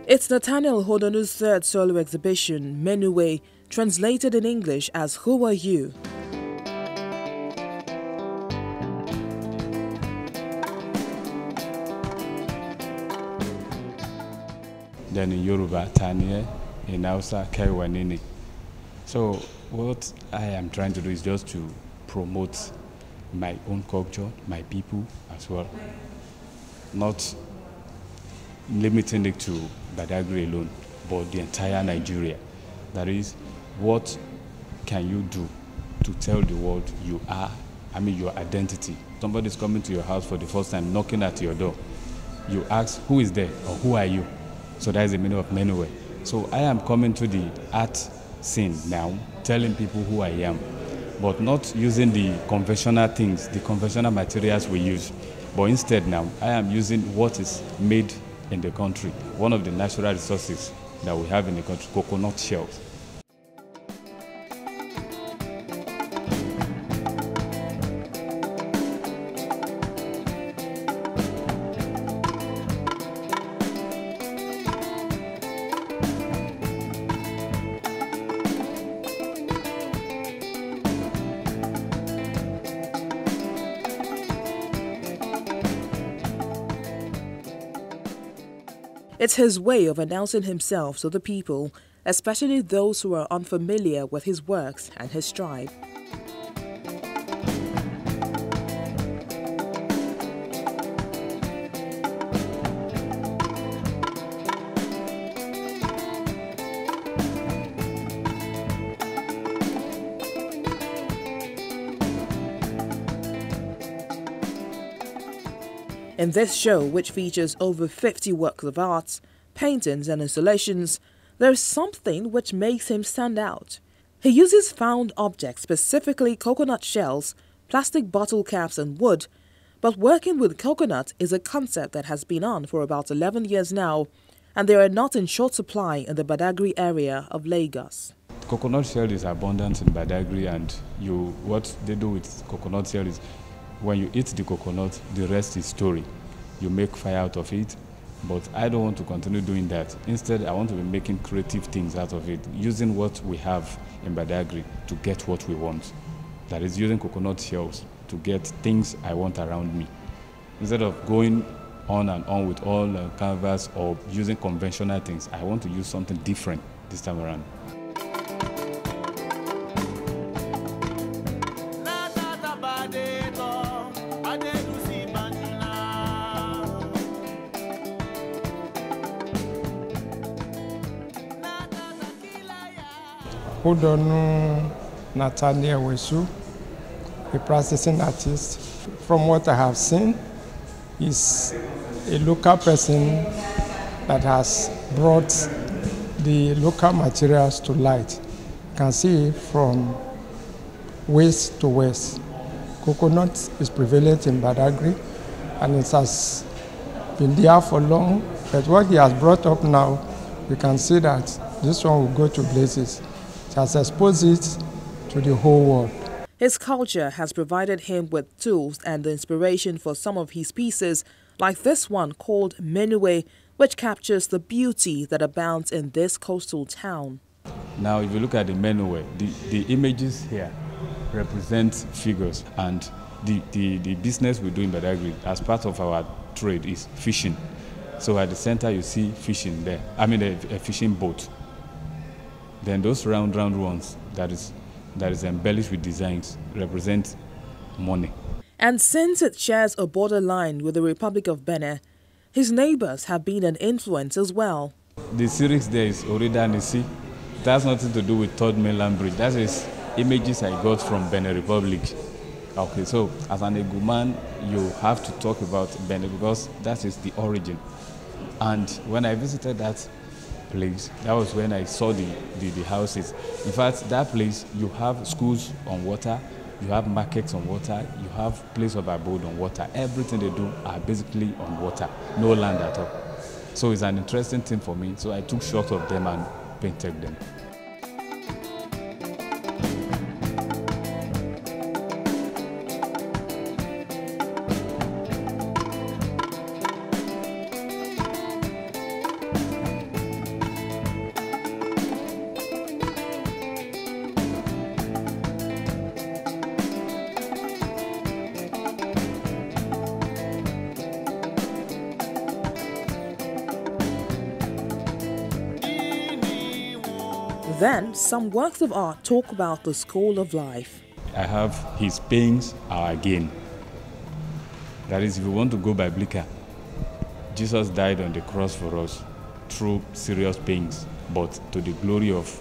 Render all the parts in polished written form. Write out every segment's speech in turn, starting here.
It's Nathaniel Hodonu's third solo exhibition, Menuwe, translated in English as Who Are You? Then in Yoruba, Tanye, in Hausa, Kaiwanini. So what I am trying to do is just to promote my own culture, my people as well. Not limiting it to Badagry alone, but the entire Nigeria. That is, what can you do to tell the world you are, your identity? Somebody's coming to your house for the first time, knocking at your door. You ask, who is there or who are you? So that is the meaning of Menuwe. So I am coming to the art scene now, telling people who I am, but not using the conventional things, the conventional materials we use. But instead now, I am using what is made in the country. One of the natural resources that we have in the country, coconut shells. It's his way of announcing himself to the people, especially those who are unfamiliar with his works and his tribe. In this show, which features over 50 works of art, paintings and installations, there is something which makes him stand out. He uses found objects, specifically coconut shells, plastic bottle caps and wood, but working with coconut is a concept that has been on for about 11 years now, and they are not in short supply in the Badagry area of Lagos. Coconut shell is abundant in Badagry, and what they do with coconut shell is when you eat the coconut, the rest is story. You make fire out of it, but I don't want to continue doing that. Instead, I want to be making creative things out of it, using what we have in Badagry to get what we want. That is, using coconut shells to get things I want around me. Instead of going on and on with all canvas or using conventional things, I want to use something different this time around. Hodonu Nathaniel, a practicing artist. From what I have seen, is a local person that has brought the local materials to light. You can see from west to west. Coconut is prevalent in Badagry, and it has been there for long. But what he has brought up now, we can see that this one will go to places. Has exposed it to the whole world. His culture has provided him with tools and the inspiration for some of his pieces, like this one called Menuwe, which captures the beauty that abounds in this coastal town. Now, if you look at the Menuwe, the images here represent figures, and the business we do in Badagry as part of our trade is fishing. So at the center you see fishing there, a fishing boat. Then those round ones that is embellished with designs represent money. And since it shares a borderline with the Republic of Benin, his neighbors have been an influence as well. The series there is Orida Nisi. It has nothing to do with Third Mainland Bridge. That is images I got from Benin Republic. Okay, so as an Eguman, you have to talk about Benin because that is the origin. And when I visited that place, that was when I saw the houses. In fact, that place, you have schools on water, you have markets on water, you have place of abode on water. Everything they do are basically on water, no land at all. So it's an interesting thing for me. So I took shots of them and painted them. Then, some works of art talk about the school of life. I have his pains are gain. That is, if you want to go biblical, Jesus died on the cross for us through serious pains, but to the glory of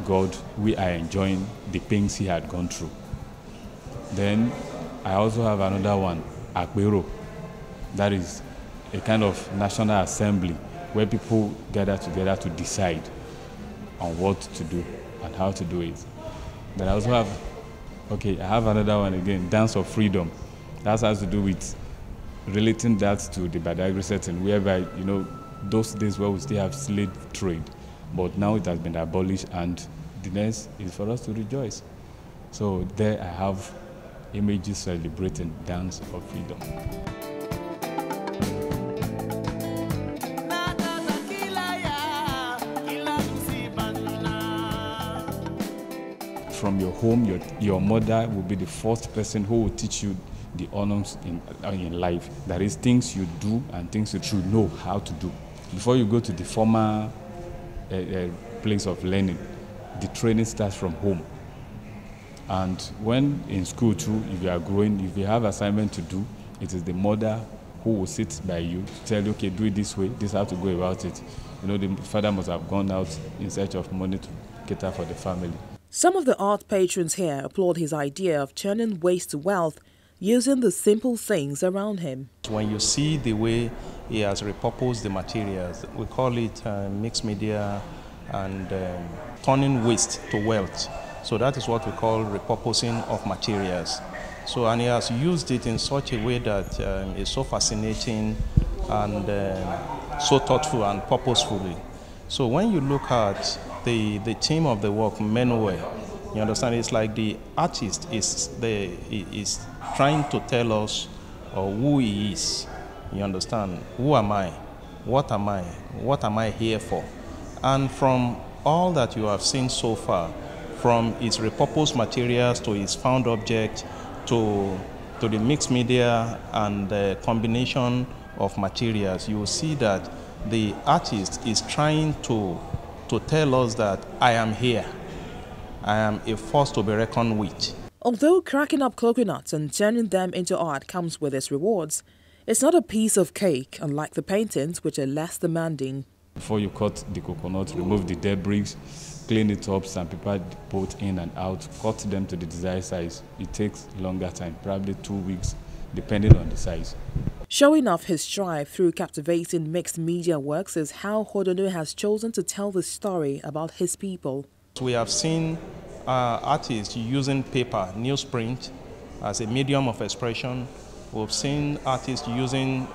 God, we are enjoying the pains he had gone through. Then I also have another one, Akbero. That is a kind of national assembly where people gather together to decide on what to do and how to do it. Then I also have, I have another one again, Dance of Freedom. That has to do with relating that to the Badagry setting, whereby, those days where we still have slave trade, but now it has been abolished, and the next is for us to rejoice. So there I have images celebrating Dance of Freedom. From your home, your mother will be the first person who will teach you the honors in life. That is, things you do and things you should know how to do. Before you go to the formal place of learning, the training starts from home. And when in school too, if you are growing, if you have assignment to do, it is the mother who will sit by you to tell you, okay, do it this way, this is how to go about it. The father must have gone out in search of money to cater for the family. Some of the art patrons here applaud his idea of turning waste to wealth using the simple things around him. When you see the way he has repurposed the materials, we call it mixed media and turning waste to wealth. So that is what we call repurposing of materials. So, and he has used it in such a way that is so fascinating and so thoughtful and purposefully. So when you look at the theme of the work, Menware, you understand, it's like the artist is trying to tell us who he is. You understand? Who am I? What am I? What am I here for? And from all that you have seen so far, from his repurposed materials to his found object to the mixed media and the combination of materials, you will see that the artist is trying to tell us that I am here. I am a force to be reckoned with. Although cracking up coconuts and turning them into art comes with its rewards, it's not a piece of cake, unlike the paintings, which are less demanding. Before you cut the coconut, remove the debris, clean it up, sandpaper both in and out, cut them to the desired size. It takes longer time, probably 2 weeks, depending on the size. Showing off his strive through captivating mixed media works is how Hodonu has chosen to tell the story about his people. We have seen artists using paper, newsprint, as a medium of expression. We've seen artists using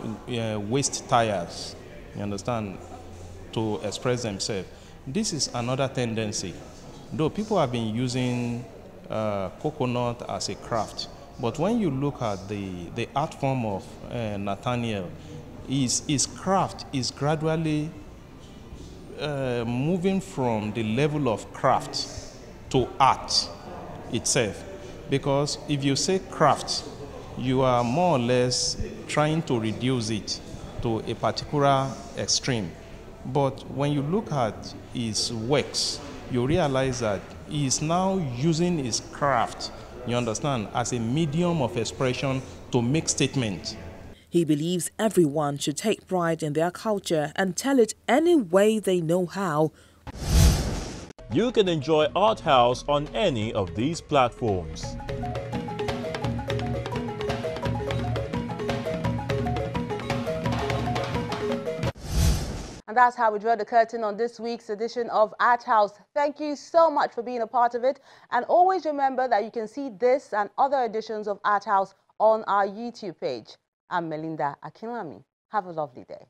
waste tires, you understand, to express themselves. This is another tendency. Though people have been using coconut as a craft, but when you look at the art form of Nathaniel, his craft is gradually moving from the level of craft to art itself. Because if you say craft, you are more or less trying to reduce it to a particular extreme. But when you look at his works, you realize that he is now using his craft, you understand, as a medium of expression to make statements. He believes everyone should take pride in their culture and tell it any way they know how. You can enjoy Art House on any of these platforms. And that's how we draw the curtain on this week's edition of Art House. Thank you so much for being a part of it. And always remember that you can see this and other editions of Art House on our YouTube page. I'm Melinda Akinlami. Have a lovely day.